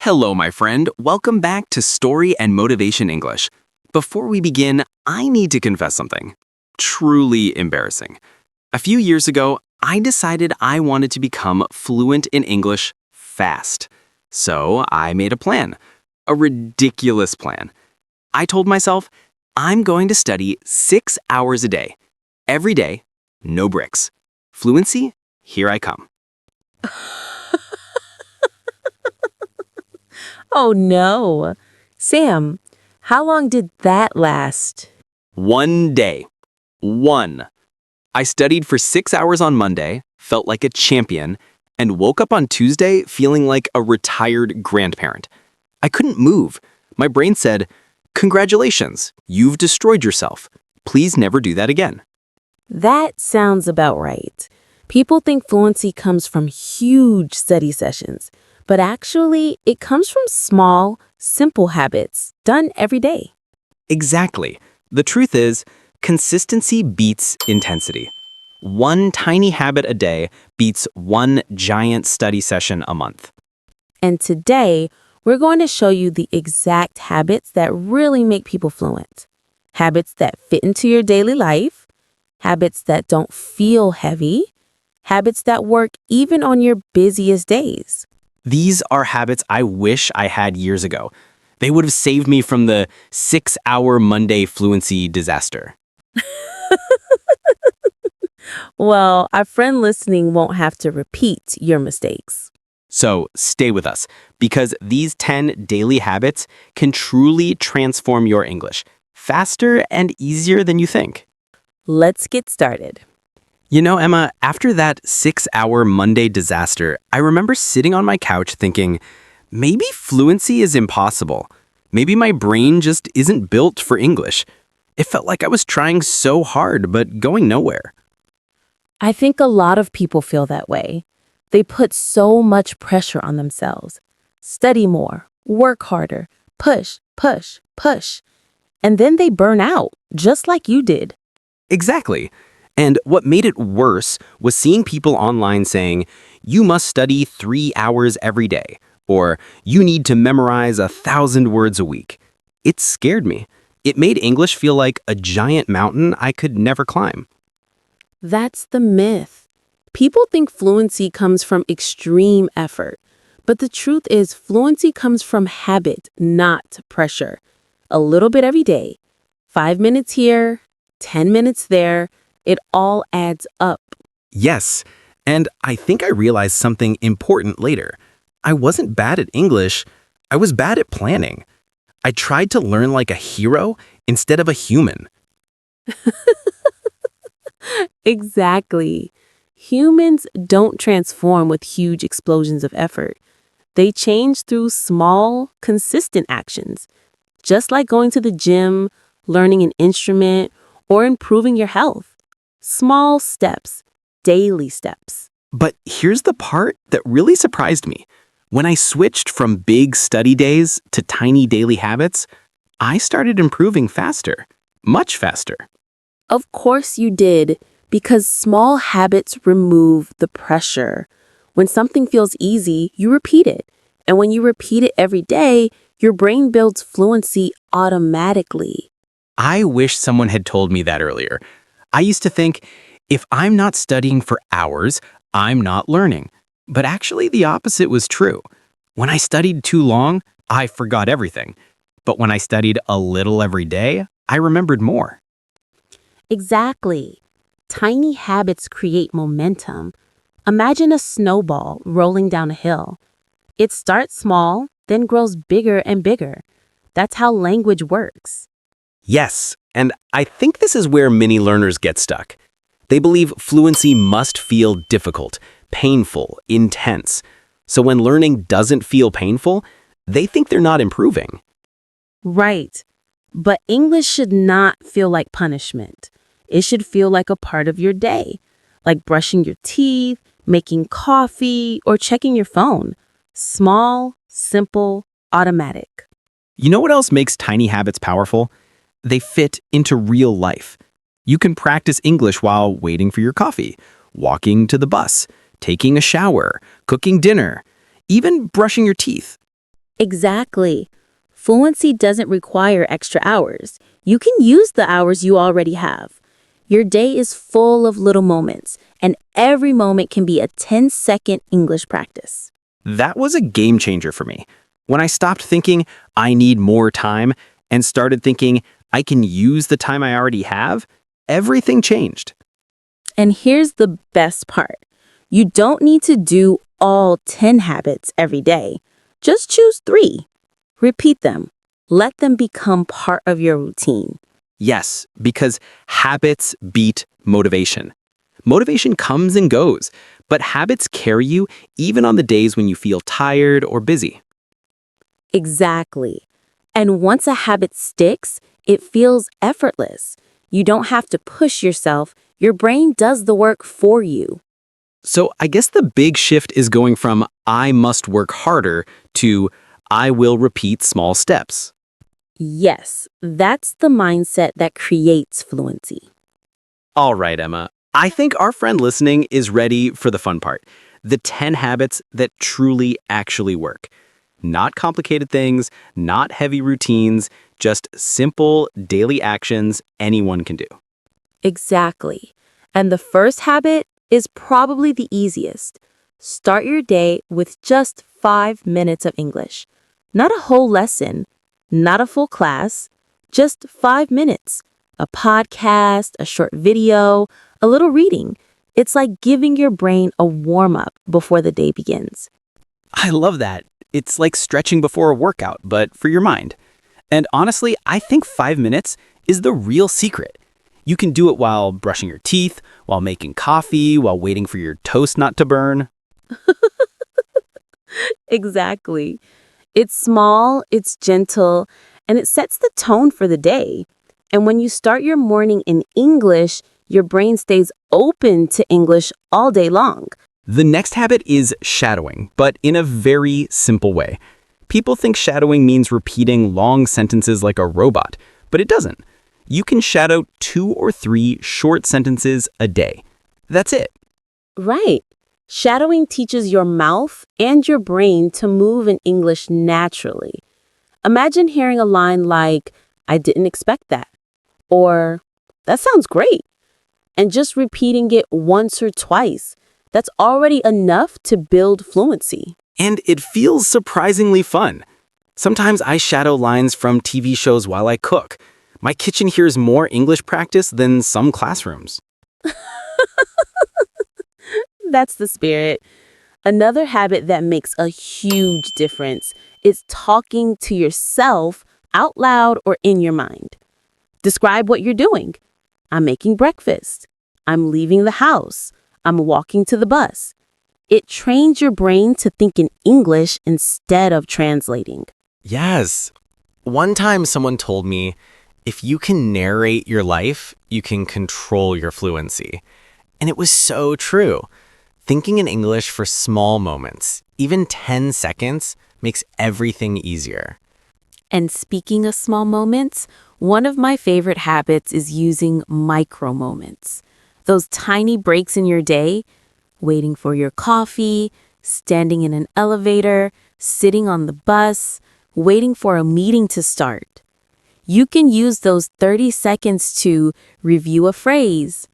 Hello, my friend. Welcome back to Story and Motivation English. Before we begin, I need to confess something. Truly embarrassing. A few years ago, I decided I wanted to become fluent in English fast. So I made a plan. A ridiculous plan. I told myself, I'm going to study 6 hours a day. Every day, no bricks. Fluency, here I come. Oh no. Sam, how long did that last? 1 day. One. I studied for 6 hours on Monday, felt like a champion, and woke up on Tuesday feeling like a retired grandparent. I couldn't move. My brain said, "Congratulations, you've destroyed yourself. Please never do that again." That sounds about right. People think fluency comes from huge study sessions, but actually, it comes from small, simple habits done every day. Exactly. The truth is, consistency beats intensity. One tiny habit a day beats one giant study session a month. And today, we're going to show you the exact habits that really make people fluent. Habits that fit into your daily life, habits that don't feel heavy, habits that work even on your busiest days. These are habits I wish I had years ago. They would have saved me from the 6-hour Monday fluency disaster. Well, our friend listening won't have to repeat your mistakes. So stay with us, because these 10 daily habits can truly transform your English, faster and easier than you think. Let's get started. You know, Emma, after that 6-hour Monday disaster, I remember sitting on my couch thinking, maybe fluency is impossible. Maybe my brain just isn't built for English. It felt like I was trying so hard, but going nowhere. I think a lot of people feel that way. They put so much pressure on themselves. Study more, work harder, push, push, push. And then they burn out, just like you did. Exactly. And what made it worse was seeing people online saying, you must study 3 hours every day, or you need to memorize 1,000 words a week. It scared me. It made English feel like a giant mountain I could never climb. That's the myth. People think fluency comes from extreme effort. But the truth is, fluency comes from habit, not pressure. A little bit every day. 5 minutes here, 10 minutes there. It all adds up. Yes, and I think I realized something important later. I wasn't bad at English, I was bad at planning. I tried to learn like a hero instead of a human. Exactly. Humans don't transform with huge explosions of effort. They change through small, consistent actions, just like going to the gym, learning an instrument, or improving your health. Small steps, daily steps. But here's the part that really surprised me. When I switched from big study days to tiny daily habits, I started improving faster, much faster. Of course you did, because small habits remove the pressure. When something feels easy, you repeat it. And when you repeat it every day, your brain builds fluency automatically. I wish someone had told me that earlier. I used to think, if I'm not studying for hours, I'm not learning. But actually, the opposite was true. When I studied too long, I forgot everything. But when I studied a little every day, I remembered more. Exactly. Tiny habits create momentum. Imagine a snowball rolling down a hill. It starts small, then grows bigger and bigger. That's how language works. Yes, and I think this is where many learners get stuck. They believe fluency must feel difficult, painful, intense. So when learning doesn't feel painful, they think they're not improving. Right. But English should not feel like punishment. It should feel like a part of your day, like brushing your teeth, making coffee, or checking your phone. Small, simple, automatic. You know what else makes tiny habits powerful? They fit into real life. You can practice English while waiting for your coffee, walking to the bus, taking a shower, cooking dinner, even brushing your teeth. Exactly. Fluency doesn't require extra hours. You can use the hours you already have. Your day is full of little moments, and every moment can be a 10-second English practice. That was a game changer for me. When I stopped thinking, I need more time, and started thinking, I can use the time I already have, everything changed. And here's the best part. You don't need to do all 10 habits every day. Just choose 3. Repeat them. Let them become part of your routine. Yes, because habits beat motivation. Motivation comes and goes, but habits carry you even on the days when you feel tired or busy. Exactly. And once a habit sticks, it feels effortless. You don't have to push yourself. Your brain does the work for you. So I guess the big shift is going from I must work harder to I will repeat small steps. Yes, that's the mindset that creates fluency. All right, Emma. I think our friend listening is ready for the fun part. The 10 habits that truly actually work. Not complicated things, not heavy routines, just simple daily actions anyone can do. Exactly. And the first habit is probably the easiest. Start your day with just 5 minutes of English. Not a whole lesson, not a full class, just 5 minutes. A podcast, a short video, a little reading. It's like giving your brain a warm up before the day begins. I love that. It's like stretching before a workout, but for your mind. And honestly, I think 5 minutes is the real secret. You can do it while brushing your teeth, while making coffee, while waiting for your toast not to burn. Exactly. It's small, it's gentle, and it sets the tone for the day. And when you start your morning in English, your brain stays open to English all day long. The next habit is shadowing, but in a very simple way. People think shadowing means repeating long sentences like a robot, but it doesn't. You can shadow 2 or 3 short sentences a day. That's it. Right. Shadowing teaches your mouth and your brain to move in English naturally. Imagine hearing a line like, I didn't expect that, or that sounds great, and just repeating it once or twice. That's already enough to build fluency. And it feels surprisingly fun. Sometimes I shadow lines from TV shows while I cook. My kitchen hears more English practice than some classrooms. That's the spirit. Another habit that makes a huge difference is talking to yourself out loud or in your mind. Describe what you're doing. I'm making breakfast. I'm leaving the house. I'm walking to the bus. It trains your brain to think in English instead of translating. Yes. One time someone told me, if you can narrate your life, you can control your fluency. And it was so true. Thinking in English for small moments, even 10 seconds, makes everything easier. And speaking of small moments, one of my favorite habits is using micro moments. Those tiny breaks in your day, waiting for your coffee, standing in an elevator, sitting on the bus, waiting for a meeting to start. You can use those 30 seconds to review a phrase,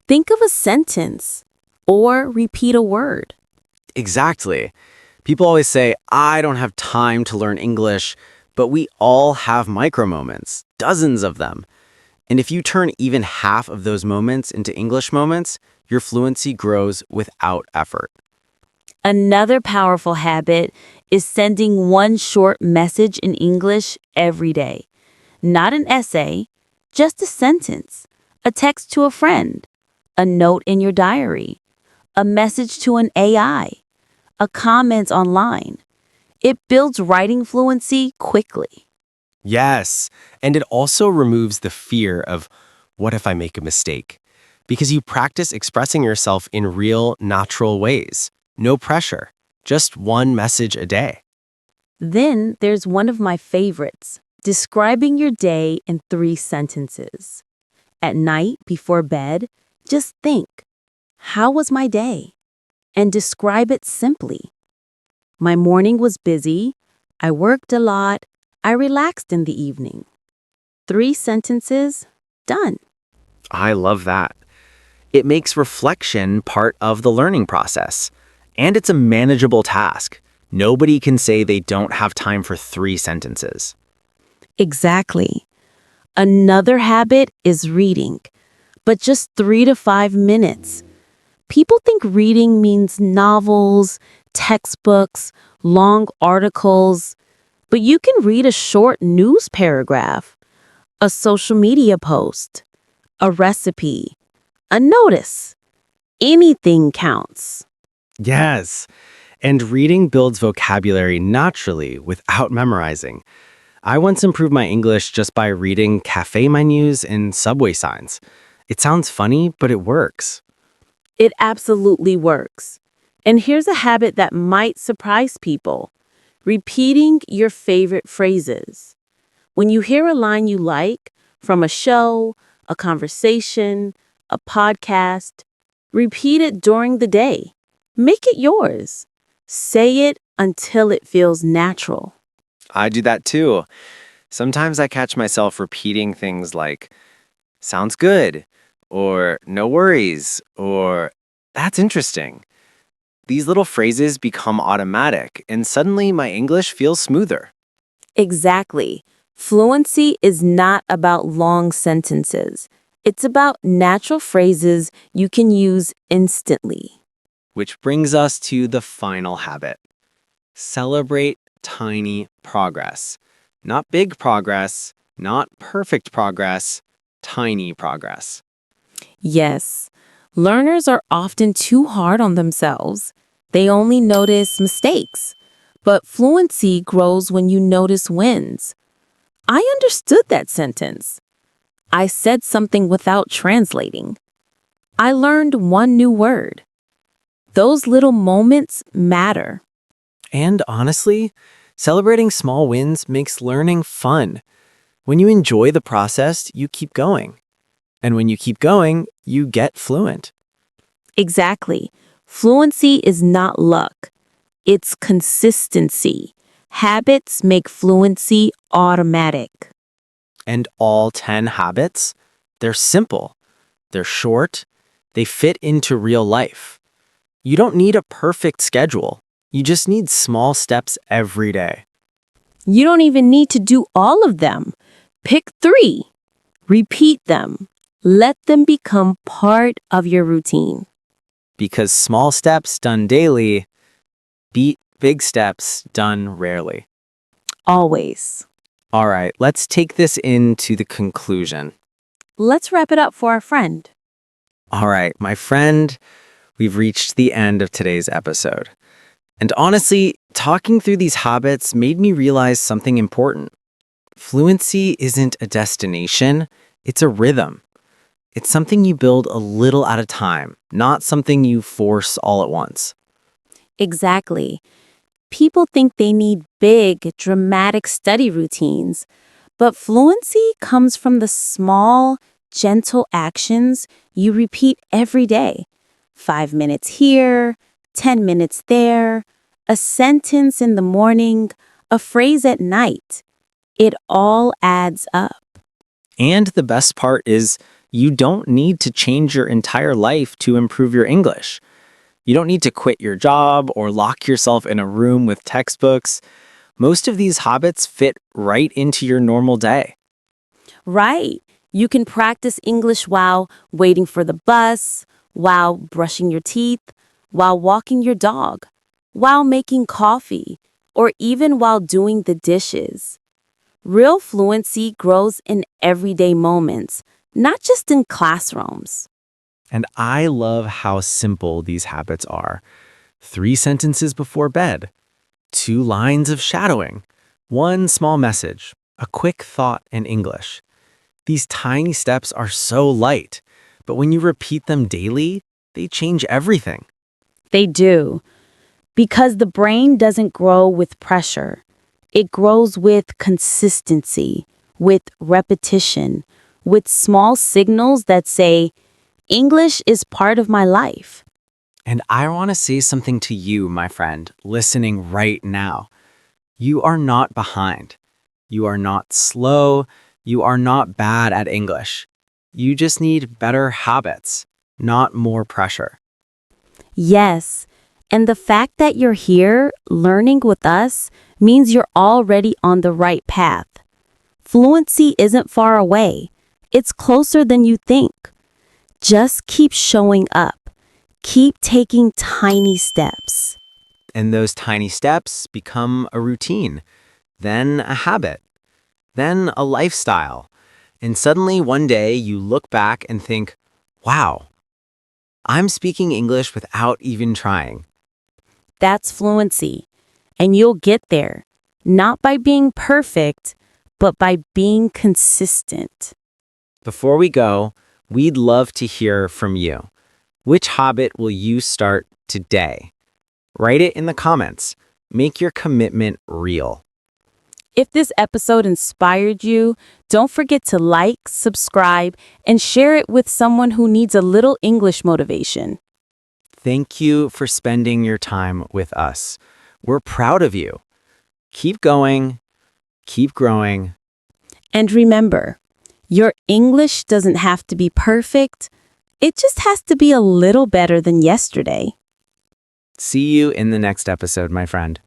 think of a sentence, or repeat a word. Exactly. People always say, I don't have time to learn English, but we all have micro moments, dozens of them. And if you turn even half of those moments into English moments, your fluency grows without effort. Another powerful habit is sending one short message in English every day. Not an essay, just a sentence, a text to a friend, a note in your diary, a message to an AI, a comment online. It builds writing fluency quickly. Yes, and it also removes the fear of what if I make a mistake? Because you practice expressing yourself in real, natural ways. No pressure, just one message a day. Then there's one of my favorites, describing your day in 3 sentences. At night, before bed, just think, how was my day? And describe it simply. My morning was busy. I worked a lot. I relaxed in the evening. 3 sentences, done. I love that. It makes reflection part of the learning process. And it's a manageable task. Nobody can say they don't have time for 3 sentences. Exactly. Another habit is reading, but just 3 to 5 minutes. People think reading means novels, textbooks, long articles, but you can read a short news paragraph, a social media post, a recipe, a notice. Anything counts. Yes. And reading builds vocabulary naturally without memorizing. I once improved my English just by reading cafe menus and subway signs. It sounds funny, but it works. It absolutely works. And here's a habit that might surprise people. Repeating your favorite phrases. When you hear a line you like from a show, a conversation, a podcast, repeat it during the day. Make it yours. Say it until it feels natural. I do that too. Sometimes I catch myself repeating things like, sounds good, or no worries, or that's interesting. These little phrases become automatic, and suddenly my English feels smoother. Exactly. Fluency is not about long sentences. It's about natural phrases you can use instantly. Which brings us to the final habit. Celebrate tiny progress. Not big progress, not perfect progress, tiny progress. Yes, learners are often too hard on themselves. They only notice mistakes. But fluency grows when you notice wins. I understood that sentence. I said something without translating. I learned one new word. Those little moments matter. And honestly, celebrating small wins makes learning fun. When you enjoy the process, you keep going. And when you keep going, you get fluent. Exactly. Fluency is not luck. It's consistency. Habits make fluency automatic. And all 10 habits, they're simple, they're short, they fit into real life. You don't need a perfect schedule. You just need small steps every day. You don't even need to do all of them. Pick 3. Repeat them. Let them become part of your routine. Because small steps done daily beat big steps done rarely. Always. All right, let's take this into the conclusion. Let's wrap it up for our friend. All right, my friend, we've reached the end of today's episode. And honestly, talking through these habits made me realize something important. Fluency isn't a destination, it's a rhythm. It's something you build a little at a time, not something you force all at once. Exactly. People think they need big, dramatic study routines, but fluency comes from the small, gentle actions you repeat every day. 5 minutes here, 10 minutes there, a sentence in the morning, a phrase at night. It all adds up. And the best part is you don't need to change your entire life to improve your English. You don't need to quit your job or lock yourself in a room with textbooks. Most of these habits fit right into your normal day. Right. You can practice English while waiting for the bus, while brushing your teeth, while walking your dog, while making coffee, or even while doing the dishes. Real fluency grows in everyday moments, not just in classrooms. And I love how simple these habits are. 3 sentences before bed, 2 lines of shadowing, 1 small message, a quick thought in English. These tiny steps are so light, but when you repeat them daily, they change everything. They do, because the brain doesn't grow with pressure. It grows with consistency, with repetition, with small signals that say, English is part of my life. And I want to say something to you, my friend, listening right now. You are not behind. You are not slow. You are not bad at English. You just need better habits, not more pressure. Yes, and the fact that you're here learning with us means you're already on the right path. Fluency isn't far away. It's closer than you think. Just keep showing up. Keep taking tiny steps. And those tiny steps become a routine, then a habit, then a lifestyle. And suddenly one day you look back and think, wow, I'm speaking English without even trying. That's fluency. And you'll get there, not by being perfect, but by being consistent. Before we go, we'd love to hear from you. Which habit will you start today? Write it in the comments. Make your commitment real. If this episode inspired you, don't forget to like, subscribe, and share it with someone who needs a little English motivation. Thank you for spending your time with us. We're proud of you. Keep going, keep growing. And remember, your English doesn't have to be perfect. It just has to be a little better than yesterday. See you in the next episode, my friend.